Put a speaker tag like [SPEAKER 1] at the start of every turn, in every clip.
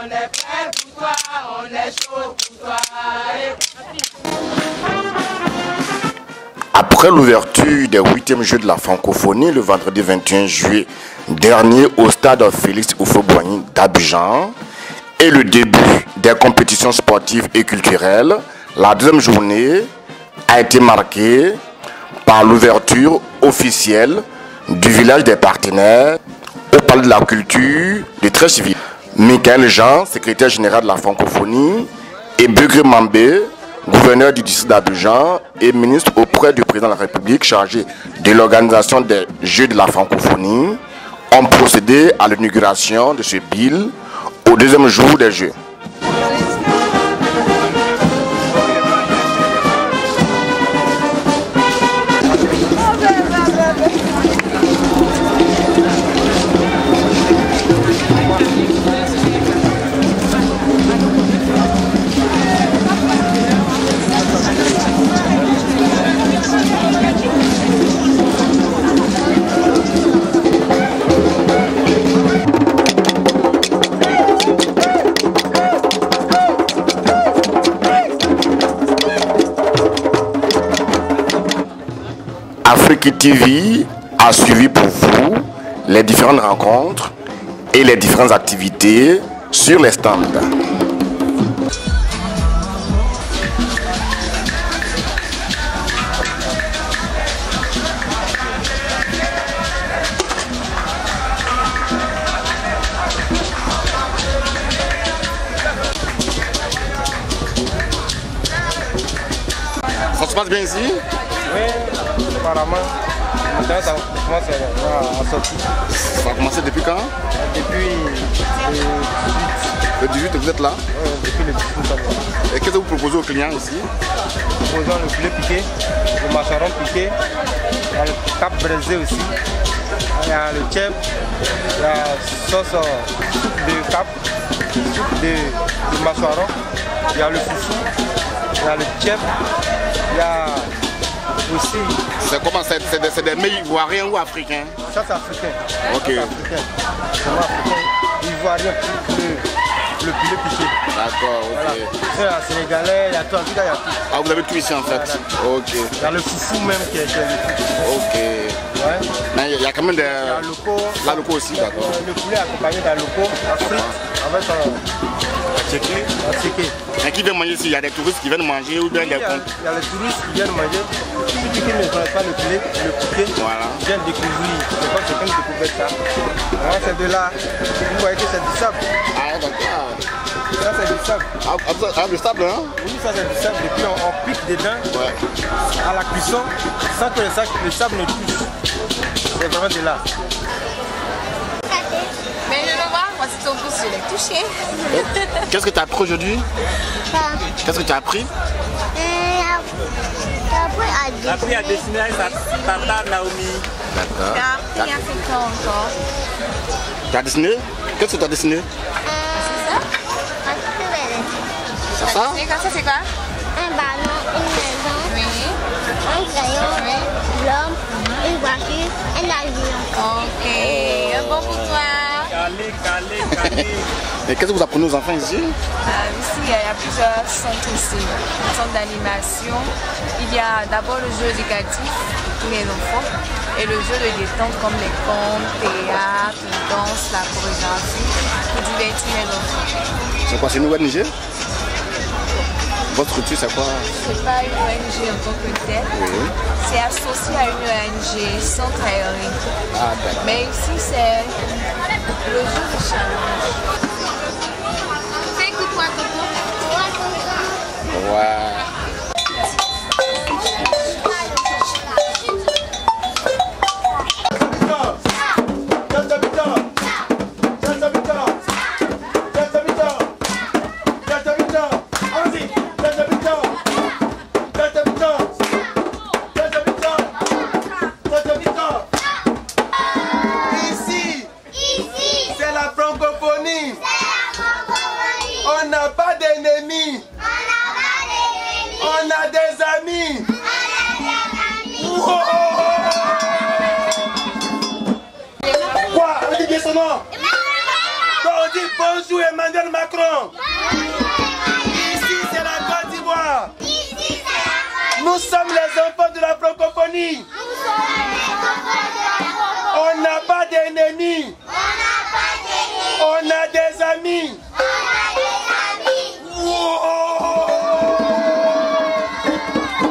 [SPEAKER 1] on est prêt pour toi, on est chaud pour toi.
[SPEAKER 2] Après l'ouverture des 8e Jeux de la francophonie le vendredi 21 juillet dernier au stade Félix Houphouët-Boigny d'Abidjan et le début des compétitions sportives et culturelles, la deuxième journée a été marquée par l'ouverture officielle du village des partenaires au palais de la culture de Treichville. Michael Jean, secrétaire général de la francophonie, et Begré Mambé, gouverneur du district d'Abidjan et ministre auprès du président de la République chargé de l'organisation des Jeux de la francophonie, ont procédé à l'inauguration de ce bill au deuxième jour des Jeux. Afrique TV a suivi pour vous les différentes rencontres et les différentes activités sur les stands. Ça se passe bien ici?
[SPEAKER 3] Oui, apparemment. Ça commence à sortir.
[SPEAKER 2] Ça a commencé depuis quand?
[SPEAKER 3] Depuis
[SPEAKER 2] le 18, vous êtes là?
[SPEAKER 3] Oui, depuis le 18.
[SPEAKER 2] Et qu'est-ce que vous proposez aux clients ici?
[SPEAKER 3] Nous proposons le poulet piqué, le macharon piqué, il y a le cap braisé aussi, il y a le chef, il y a sauce de cap, soupe de macharon, il y a le foufou, il y a le chef, il y a aussi.
[SPEAKER 2] C'est comment? C'est des mets ivoiriens ou africains?
[SPEAKER 3] Ça c'est africain.
[SPEAKER 2] Ok.
[SPEAKER 3] C'est africain. C'est africain. Ivoirien le poulet piqué.
[SPEAKER 2] D'accord, ok.
[SPEAKER 3] Voilà. C'est la sénégalais, il y a tout, en tout cas il y a tout.
[SPEAKER 2] Ah, vous avez tout ici en fait?
[SPEAKER 3] Voilà.
[SPEAKER 2] Ok.
[SPEAKER 3] Il y a le foufou même qui est le foufou.
[SPEAKER 2] Ok.
[SPEAKER 3] Ouais.
[SPEAKER 2] Mais il y a quand même des.
[SPEAKER 3] Il y a le loco.
[SPEAKER 2] La loco aussi, d'accord.
[SPEAKER 3] Le poulet accompagné d'un loco, frites, avec un ticket.
[SPEAKER 2] Mais qui vient manger ici? Il y a des touristes qui viennent manger ou bien des comptes?
[SPEAKER 3] Il y a les touristes qui viennent manger. Ceux qui ne connaissent pas le poulet,
[SPEAKER 2] voilà.
[SPEAKER 3] Ils viennent découvrir. C'est pas quelqu'un qui découvre ça. Moi, c'est de là. Vous voyez que c'est du sable.
[SPEAKER 2] Ah, d'accord.
[SPEAKER 3] Ça, c'est du sable.
[SPEAKER 2] Ah, du sable, hein?
[SPEAKER 3] Oui, ça, c'est du sable. Et puis, on pique dedans à la cuisson sans que le sable ne touche. C'est vraiment de là.
[SPEAKER 4] Mais je le vois, moi c'est ton pouce, je l'ai touché.
[SPEAKER 2] Qu'est-ce que tu as appris aujourd'hui? Qu'est-ce que tu as appris?
[SPEAKER 5] J'ai appris à dessiner avec sa tata Naomi.
[SPEAKER 2] D'accord.
[SPEAKER 4] J'ai appris à faire quoi encore?
[SPEAKER 2] Tu as dessiné? Qu'est-ce que tu as dessiné?
[SPEAKER 4] C'est ça? Ça c'est quoi?
[SPEAKER 6] Un ballon, une maison,
[SPEAKER 4] Oui.
[SPEAKER 6] un crayon, l'homme, une voiture, un avion.
[SPEAKER 4] Ok, un bon pour toi.
[SPEAKER 5] Calé.
[SPEAKER 2] Et qu'est-ce que vous apprenez aux enfants ici?
[SPEAKER 4] Ici, il y a plusieurs centres ici. Un centre d'animation. Il y a d'abord le jeu éducatif pour tous les enfants et le jeu de détente comme les contes, théâtre, danse, la chorégraphie pour divertir les enfants.
[SPEAKER 2] C'est quoi? C'est une ONG? Votre structure, c'est quoi?
[SPEAKER 4] C'est pas une ONG en tant que telle.
[SPEAKER 2] Oui.
[SPEAKER 4] C'est associé à une ONG, Centre Aérien.
[SPEAKER 2] Ah, d'accord.
[SPEAKER 4] Mais ici, c'est le jeu de challenge. Fais écoute-moi, Coco.
[SPEAKER 2] Ouais.
[SPEAKER 3] Bonjour Emmanuel Macron. Ici c'est la Côte d'Ivoire. Nous sommes les enfants de la francophonie. On n'a pas d'ennemis. On a des amis.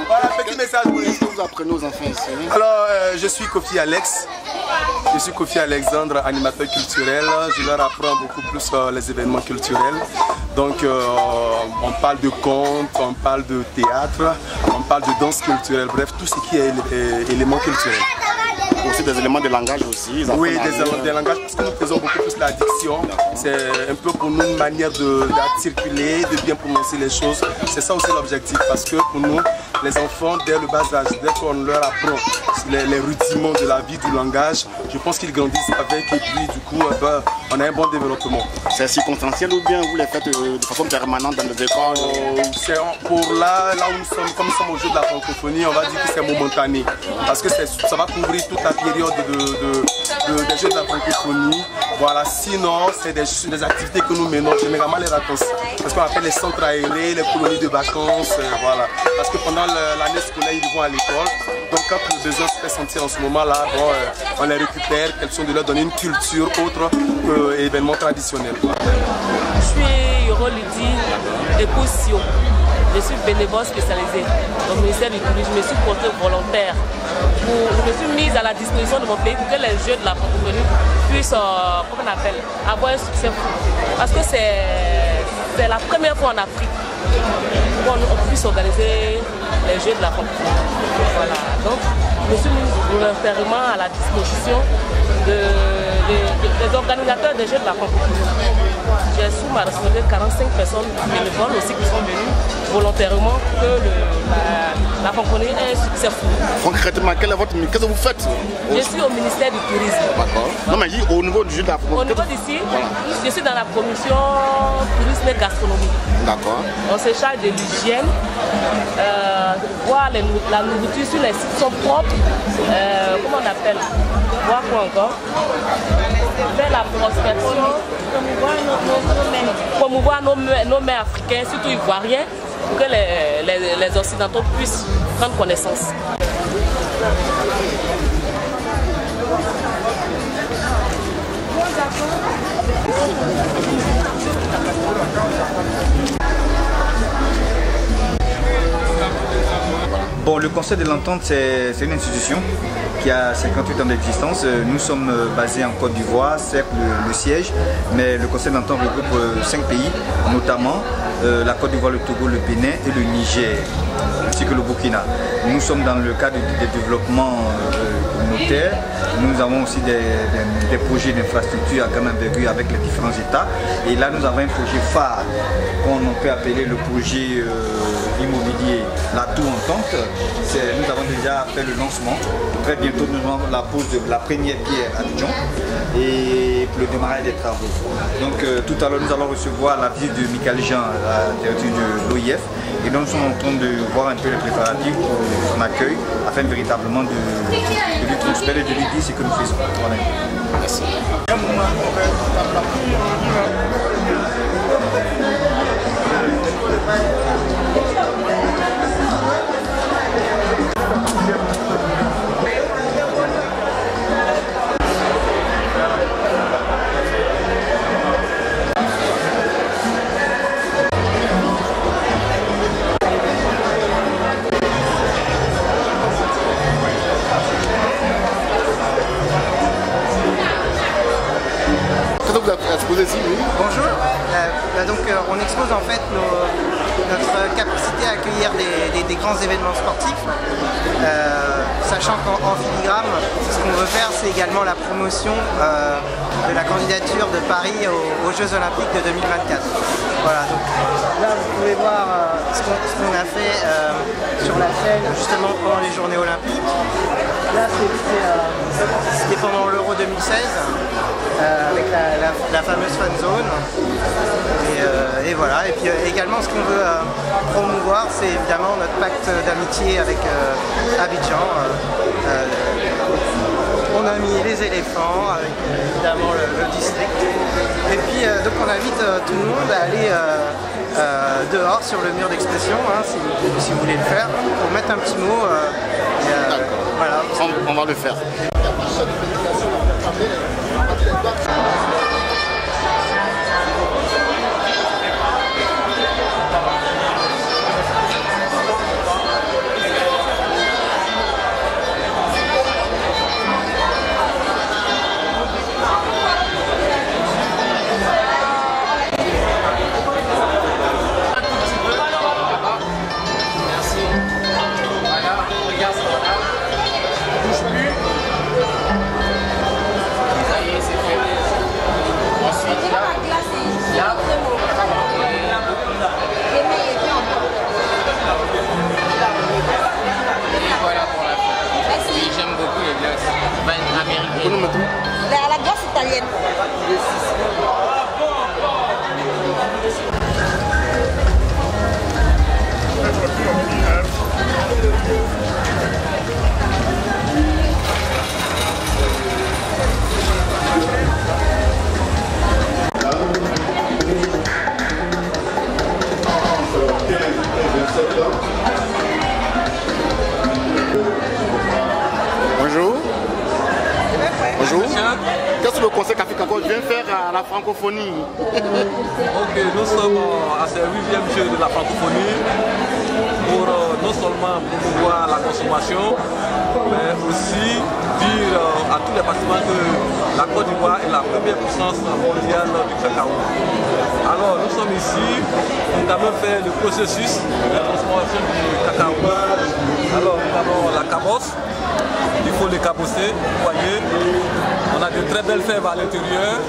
[SPEAKER 3] Voilà, petit message pour les
[SPEAKER 2] Vous apprenez aux enfants ici.
[SPEAKER 3] Alors, je suis Kofi Alex. Je suis Kofi Alexandre, animateur culturel. Je leur apprends beaucoup plus les événements culturels. Donc, on parle de contes, on parle de théâtre, on parle de danse culturelle, bref, tout ce qui est éléments culturels.
[SPEAKER 2] Aussi des éléments de langage aussi.
[SPEAKER 3] Oui, des éléments de langage, parce que nous faisons beaucoup plus la diction. C'est un peu pour nous une manière d'articuler, de bien prononcer les choses. C'est ça aussi l'objectif, parce que pour nous, les enfants, dès le bas âge, dès qu'on leur apprend les rudiments de la vie, du langage, je pense qu'ils grandissent avec, et puis du coup, on a un bon développement.
[SPEAKER 2] C'est circonstanciel ou bien vous les faites de façon permanente dans les écoles?
[SPEAKER 3] Pour là où nous sommes, comme nous sommes au jeu de la francophonie, on va dire que c'est momentané. Parce que ça va couvrir toute la période des jeux de la francophonie. Voilà, sinon, c'est des activités que nous menons généralement les vacances. Parce qu'on appelle les centres aérés, les colonies de vacances, voilà. Parce que pendant l'année scolaire, ils vont à l'école. Donc quand le besoin se fait sentir en ce moment-là, on les récupère, question de leur donner une culture autre que événements traditionnels.
[SPEAKER 7] Je suis Yorolidi épouse Sio. Je suis bénévole spécialisée au ministère du Tourisme. Je me suis portée volontaire. Je me suis mise à la disposition de mon pays pour que les jeux de la francophonie puissent comment on appelle, avoir un succès fou. Parce que c'est la première fois en Afrique qu'on puisse organiser les jeux de la francophonie. Voilà. Donc, je me suis mise volontairement à la disposition des organisateurs des jeux de la francophonie. J'ai sous ma responsabilité 45 personnes bénévoles aussi qui sont venues volontairement pour que la francophonie ait un succès fou.
[SPEAKER 2] Concrètement, qu'est-ce que vous faites?
[SPEAKER 7] Je suis au ministère du Tourisme.
[SPEAKER 2] D'accord. Non mais au niveau du jeu de la francophonie.
[SPEAKER 7] Au niveau d'ici, voilà. Je suis dans la commission tourisme et gastronomie. D'accord. On se charge de l'hygiène, voir la nourriture sur les sites sont propres. Comment on appelle? Voir quoi encore? Faire la prospection, promouvoir nos mets africains, surtout ivoiriens, pour que les Occidentaux puissent prendre connaissance.
[SPEAKER 8] Bon, le Conseil de l'Entente, c'est une institution qui a 58 ans d'existence. Nous sommes basés en Côte d'Ivoire, certes le siège, mais le Conseil de l'Entente regroupe 5 pays, notamment la Côte d'Ivoire, le Togo, le Bénin et le Niger, ainsi que le Burkina. Nous sommes dans le cadre des développements communautaires. Nous avons aussi des projets d'infrastructure à grande envergure avec les différents États. Et là, nous avons un projet phare qu'on peut appeler le projet immobilier, la Tour Entente. Nous avons déjà fait le lancement. Très bientôt, nous avons la pose de la première pierre à Abidjan et pour le démarrage des travaux. Donc tout à l'heure, nous allons recevoir la visite de Michael Jean, la directrice de l'OIF. Et donc, nous sommes en train de voir un peu les préparatifs pour son accueil, afin véritablement de lui transférer, de lui dire ce que nous faisons. Voilà. Merci.
[SPEAKER 9] Bonjour, donc on expose en fait notre capacité à accueillir des grands événements sportifs, sachant qu'en filigrane, ce qu'on veut faire, c'est également la promotion de la candidature de Paris aux Jeux Olympiques de 2024. Voilà, donc là vous pouvez voir ce qu'on a fait sur la scène justement pendant les Journées Olympiques. Là c'était pendant l'Euro 2016 avec la fameuse fan zone. Et voilà, et puis également ce qu'on veut promouvoir, c'est évidemment notre pacte d'amitié avec Abidjan. on a mis les éléphants avec évidemment le district. Et puis donc on invite tout le monde à aller dehors sur le mur d'expression, hein, si vous voulez le faire, pour mettre un petit mot. Voilà.
[SPEAKER 2] On va le faire.
[SPEAKER 10] La glace italienne.
[SPEAKER 2] Bonjour. Bonjour. Qu'est-ce que le Conseil Café Cacao vient faire à la francophonie?
[SPEAKER 11] Ok, nous sommes à ce 8e jeu de la francophonie pour non seulement promouvoir la consommation, mais aussi dire à tous les participants que la Côte d'Ivoire est la première puissance mondiale du cacao. Alors nous sommes ici pour quand même faire le processus de transformation du cacao. Alors nous avons la cabosse, il faut les cabosser, vous voyez. On a de très belles fèves à l'intérieur.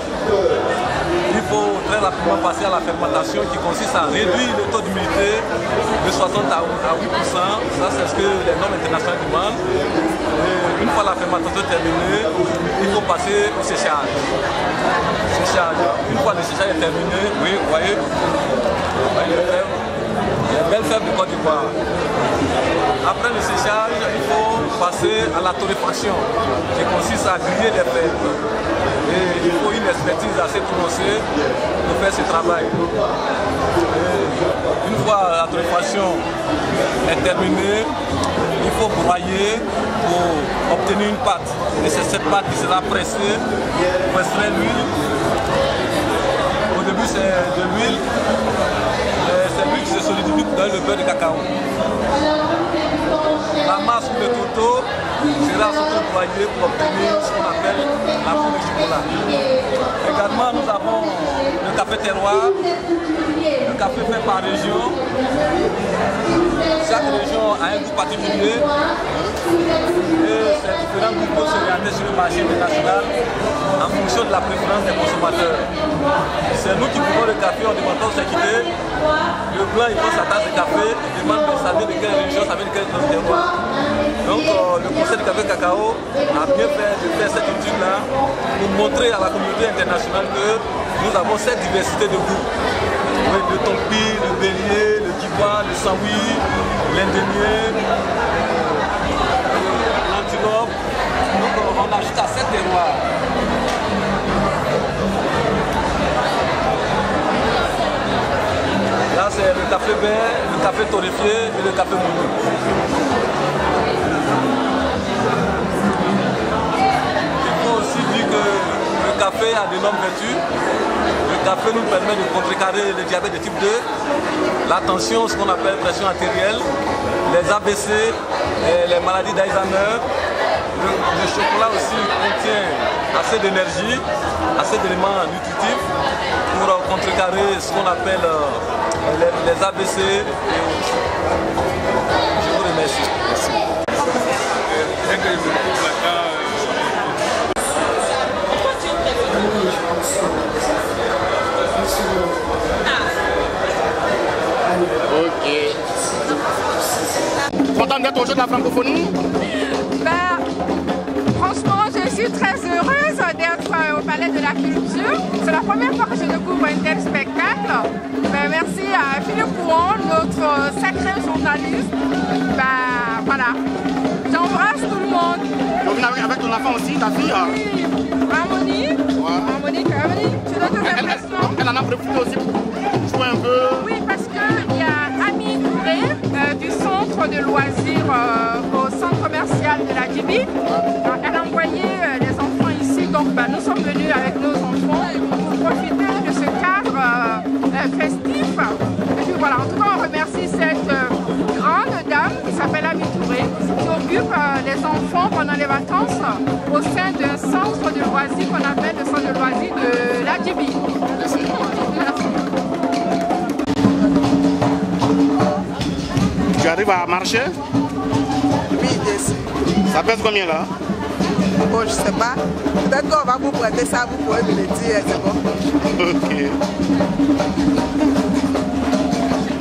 [SPEAKER 11] Il faut très rapidement passer à la fermentation qui consiste à réduire le taux d'humidité de 60 à 8%. Ça, c'est ce que les normes internationales demandent. Et une fois la fermentation terminée, il faut passer au séchage. Une fois le séchage est terminé, oui, vous voyez les belles fèves de Côte d'Ivoire. Après le séchage, il faut passer à la torréfaction qui consiste à griller les fèves. Et il faut une expertise assez prononcée pour faire ce travail. Et une fois la torréfaction est terminée, il faut broyer pour obtenir une pâte. Et c'est cette pâte qui sera pressée pour extraire l'huile. Au début, c'est de l'huile. C'est l'huile qui se solidifie dans le beurre de cacao. La masse ou le coteau sera surtout broyée pour obtenir ce qu'on appelle la poudre de chocolat. Également, nous avons le café terroir, le café fait par région. Chaque région a un goût particulier et ces différents goûts peuvent s'orienter sur le marché international en fonction de la préférence des consommateurs. C'est nous qui buvons le café en demandant ses idées. Le blanc, il prend sa tasse de café, il demande de savoir de quelle région, ça vient de quel terroir. Donc le Conseil du Café Cacao a bien fait de faire cette étude-là pour montrer à la communauté internationale que nous avons cette diversité de goûts. Le tompi, le bélier, le kiwa, le saoui, l'indénier, l'antilope. Donc on ajoute à 7 terroirs. Là c'est le café vert, le café torréfié et le café moulu. Il faut aussi dire que le café a d'énormes vertus. Le café nous permet de contrecarrer le diabète de type 2, la tension, ce qu'on appelle pression artérielle, les ABC, et les maladies d'Alzheimer. Le chocolat aussi contient assez d'énergie, assez d'éléments nutritifs pour contrecarrer ce qu'on appelle les ABC. Je vous remercie. Merci.
[SPEAKER 2] Ok. Content d'être au jeu de la francophonie?
[SPEAKER 12] Franchement, je suis très heureuse d'être au Palais de la Culture. C'est la première fois que je découvre un tel spectacle. Merci à Philippe Pouon, notre sacré journaliste. Voilà. J'embrasse tout le monde.
[SPEAKER 2] Donc, vous venez avec ton enfant aussi, ta fille?
[SPEAKER 12] Oui, Harmonie. Harmonie, tu dois te faire placement.
[SPEAKER 2] Elle en a profité aussi pour jouer un peu.
[SPEAKER 12] Oui, parce qu'il y a Ami Touré du centre de loisirs au centre commercial de la Djibi. Elle a envoyé les enfants ici, donc nous sommes venus avec nos enfants pour profiter de ce cadre festif. Et puis voilà, en tout cas, on remercie cette grande dame qui s'appelle Ami Touré, qui occupe les enfants pendant les vacances au sein d'un centre de loisirs qu'on appelle le centre de loisirs de la Djibi. Merci.
[SPEAKER 2] Tu arrives à marcher?
[SPEAKER 10] Oui, bien sûr.
[SPEAKER 2] Ça pèse combien là?
[SPEAKER 10] Bon, je sais pas. Peut-être qu'on va vous prêter ça, vous pouvez me le dire, c'est bon.
[SPEAKER 2] Ok.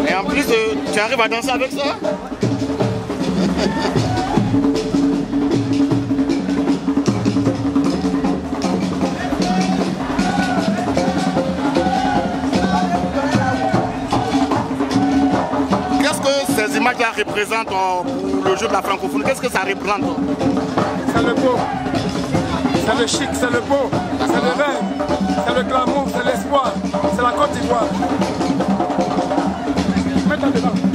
[SPEAKER 2] Et en plus, tu arrives à danser avec ça? Qu'est-ce que ces images-là représentent pour le jeu de la francophonie? Qu'est-ce que ça représente?
[SPEAKER 13] C'est le beau, c'est le chic, c'est le beau, c'est le rêve, c'est le glamour, c'est l'espoir, c'est la Côte d'Ivoire. Mets-toi dedans.